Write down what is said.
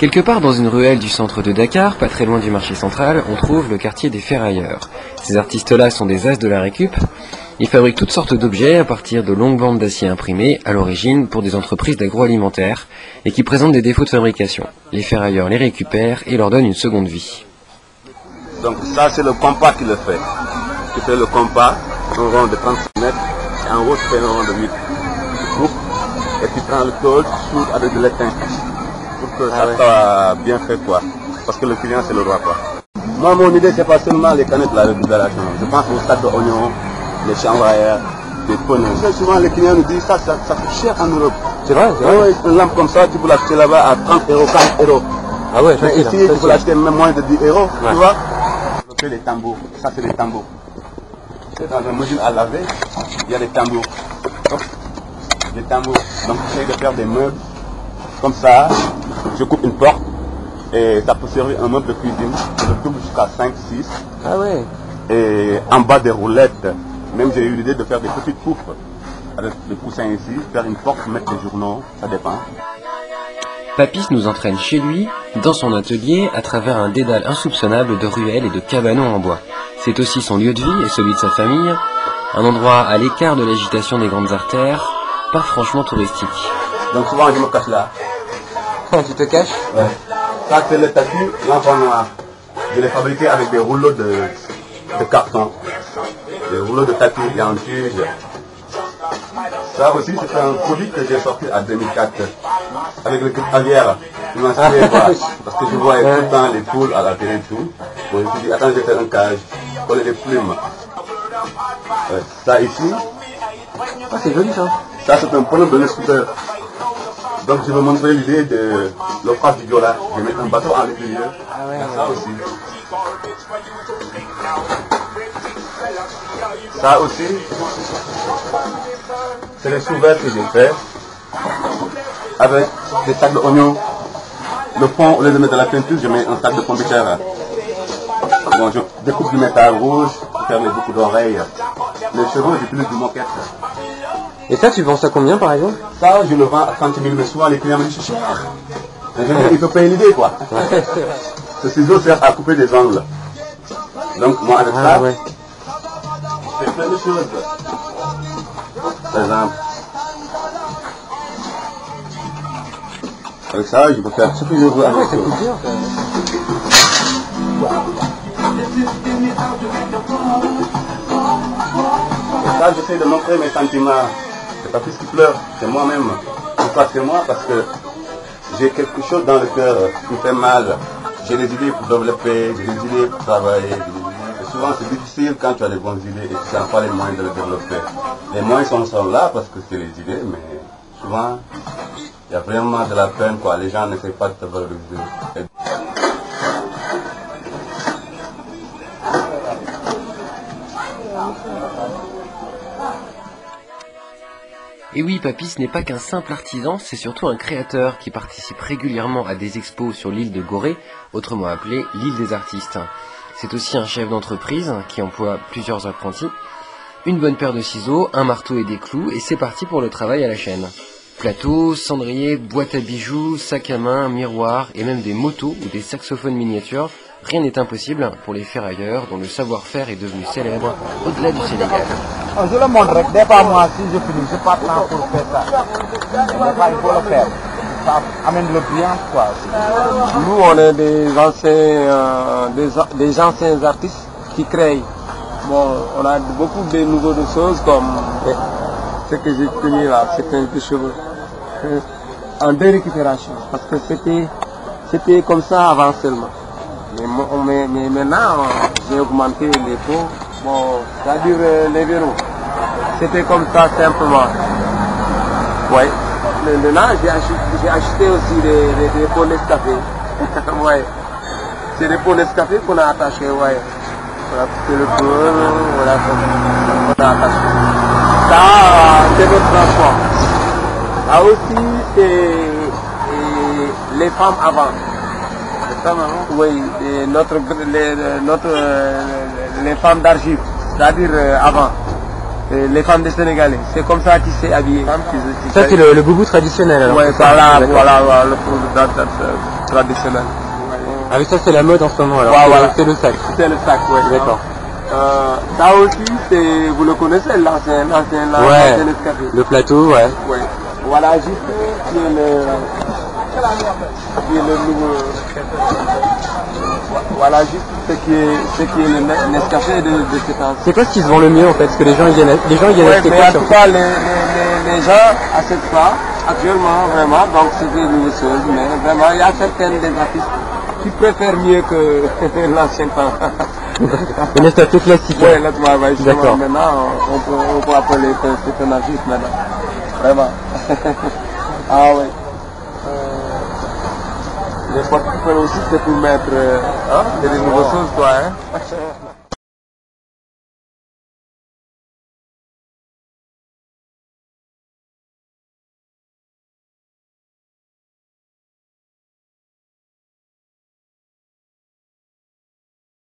Quelque part dans une ruelle du centre de Dakar, pas très loin du marché central, on trouve le quartier des ferrailleurs. Ces artistes-là sont des as de la récup. Ils fabriquent toutes sortes d'objets à partir de longues bandes d'acier imprimées, à l'origine pour des entreprises d'agroalimentaire, et qui présentent des défauts de fabrication. Les ferrailleurs les récupèrent et leur donnent une seconde vie. Donc ça c'est le compas qui le fait. Tu fais le compas, un rond de 30 cm, et en haut tu fais un rond de 8. Tu coupes, et tu prends le tôle, tu soudres avec de l'étain. Pour que ça soit bien fait quoi. Parce que le client c'est le roi quoi. Moi mon idée c'est pas seulement les canettes de la récupération. Je pense aux sacs d'oignons, les chanvrières, des pneus. Souvent les clients nous disent ça coûte cher en Europe. C'est vrai, c'est vrai. Une lampe comme ça, tu peux l'acheter là-bas à 30 €, 40 €. Ah ouais, mais ici tu peux l'acheter même moins de 10 €, tu vois. On fait les tambours, ça c'est les tambours. C'est dans un module à laver, il y a des tambours. Des tambours. Donc j'essaie de faire des meubles comme ça. Je coupe une porte et ça peut servir un meuble de cuisine. Je le double jusqu'à 5, 6. Ah ouais. Et en bas des roulettes, même j'ai eu l'idée de faire des petites coupes avec des coussins ici, faire une porte, mettre des journaux, ça dépend. Papis nous entraîne chez lui, dans son atelier, à travers un dédale insoupçonnable de ruelles et de cabanons en bois. C'est aussi son lieu de vie et celui de sa famille, un endroit à l'écart de l'agitation des grandes artères, pas franchement touristique. Donc souvent je me cache là. Tu te caches? Ouais. Ça c'est le tapis, l'enfant noir. Je l'ai fabriqué avec des rouleaux de carton. Des rouleaux de tapis et en tige. Ça aussi c'est un produit que j'ai sorti en 2004. Avec le grippe aviaire. Je m'en souviens pas. Parce que je voyais tout le temps les poules à la télé et tout. Donc je me suis dit, attends, je vais faire un cage. Coller des plumes. Ça ici. Ah, c'est joli ça. Ça c'est un pneu de scooter. Donc je vais montrer l'idée de l'offrage du Diola. Je vais mettre un bateau en milieu. Ah ouais, ça aussi. Ça aussi, c'est les sous-verts que j'ai fait avec des sacs d'oignons. Le fond, au lieu de mettre de la peinture, je mets un sac de pommes de terre. Bon, je découpe du métal rouge pour faire les boucles d'oreilles. Les cheveux, j'utilise du moquette. Et ça, tu vends ça combien par exemple? Ça, je le vends à 30 000, mais souvent les clients me disent c'est cher. Mais je dis, il faut payer l'idée quoi. Ce ciseau sert à couper des angles. Donc moi avec ça, je fais plein de choses. Par exemple, avec ça, je peux faire ce que je veux avec ça. Et ça, j'essaie de montrer mes sentiments. C'est pas plus qui pleure, c'est moi-même. Pourquoi c'est moi? Parce que j'ai quelque chose dans le cœur qui me fait mal. J'ai des idées pour développer, j'ai des idées pour travailler. Et souvent c'est difficile quand tu as des bonnes idées et tu n'as pas les moyens de les développer. Les moyens sont là parce que c'est les idées, mais souvent il y a vraiment de la peine quoi. Les gens n'essaient pas de te valoriser. Et oui, Papis n'est pas qu'un simple artisan, c'est surtout un créateur qui participe régulièrement à des expos sur l'île de Gorée, autrement appelée l'île des artistes. C'est aussi un chef d'entreprise qui emploie plusieurs apprentis, une bonne paire de ciseaux, un marteau et des clous, et c'est parti pour le travail à la chaîne. Plateaux, cendriers, boîtes à bijoux, sacs à main, miroirs et même des motos ou des saxophones miniatures, rien n'est impossible pour les ferrailleurs dont le savoir-faire est devenu célèbre au-delà du Sénégal. Je le montrerai, dès pas moi, si je finis, je pars là pour faire ça. Mais il faut le faire. Ça amène le brillant, quoi. Nous, on est des anciens artistes qui créent. Bon, on a beaucoup de nouveaux choses comme ce que j'ai tenu là, c'est un peu cheveux. En deux récupérations, parce que c'était comme ça avant seulement. Mais maintenant, j'ai augmenté les pots. Bon, c'est-à-dire les verrous. C'était comme ça simplement. Ouais. Maintenant, j'ai acheté aussi des pots Nescafé. Ouais. C'est des pots Nescafé qu'on a attachés, ouais. Voilà, c'est le pot, voilà, on a attaché. Ça, c'est notre transport. Là aussi, c'est les femmes avant. Oui, les femmes d'argile, c'est-à-dire avant. les femmes des Sénégalais. C'est comme ça qu'ils s'est habillé. Ça c'est le boubou traditionnel alors. Ouais, voilà le produit traditionnel. Ah oui, ça c'est la mode en ce moment alors. Voilà. C'est le sac. C'est le sac, oui. D'accord. Ça aussi, vous le connaissez, l'ancien escalier. Le plateau, ouais. Ouais. Voilà juste qui est le nouveau. Voilà juste ce qui est le Nescafé de cette année. C'est quoi ce qui se vend le mieux en fait? Parce que les gens ils viennent acheter mais quoi en tout cas, les gens achètent ça actuellement, vraiment, donc c'est des nouvelles choses, mais vraiment, il y a certaines des artistes qui préfèrent mieux que l'ancien temps. Le Nescafé classique. Oui, là, justement, d'accord. maintenant, on peut appeler que c'est un artiste maintenant. Vraiment. Ah oui. Les porte-clés aussi, c'est pour mettre des nouvelles choses, quoi. Hein?